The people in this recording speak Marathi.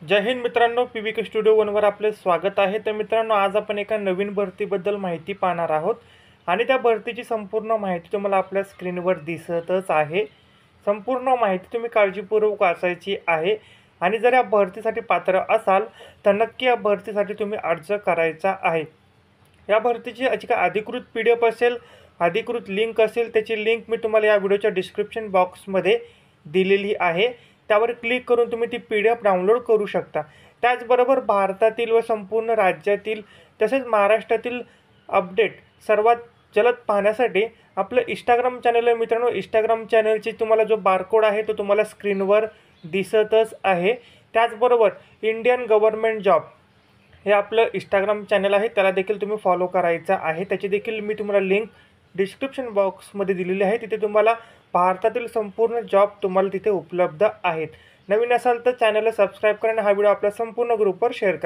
जय हिंद मित्रांनो, PVK स्टुडिओ वनवर आपले स्वागत आहे। तर मित्रांनो, आज आपण एका नवीन भरतीबद्दल माहिती पाहणार आहोत आणि त्या भरतीची संपूर्ण माहिती तुम्हाला आपल्या स्क्रीनवर दिसतच आहे। संपूर्ण माहिती तुम्ही काळजीपूर्वक वाचायची आहे आणि जर या भरतीसाठी पात्र असाल तर नक्की या भरतीसाठी तुम्ही अर्ज करायचा आहे। या भरतीची जी काय अधिकृत PDF असेल, अधिकृत लिंक असेल, त्याची लिंक मी तुम्हाला या व्हिडिओच्या डिस्क्रिप्शन बॉक्समध्ये दिलेली आहे। त्यावर क्लिक करून तुम्ही ती PDF डाउनलोड करू शकता। त्याचबरोबर भारतातील व संपूर्ण राज्यातील तसेच महाराष्ट्रातील अपडेट सर्वात जलद पाहण्यासाठी आपलं इंस्टाग्राम चॅनल आहे मित्रांनो। इंस्टाग्राम चॅनलची तुम्हाला जो बारकोड आहे तो तुम्हाला स्क्रीनवर दिसतच आहे। त्याचबरोबर इंडियन गव्हर्नमेंट जॉब हे आपलं इंस्टाग्राम चॅनल आहे, त्याला देखील तुम्ही फॉलो करायचा आहे। त्याची देखील मी तुम्हाला लिंक डिस्क्रिप्शन बॉक्समध्ये दिलेली आहे। तिथे तुम्हाला भारतातील संपूर्ण जॉब तुम्हाला तिथे उपलब्ध आहेत। नवीन असाल तर चॅनलला सबस्क्राईब करा आणि हा व्हिडिओ आपल्या संपूर्ण ग्रुपवर शेअर करा।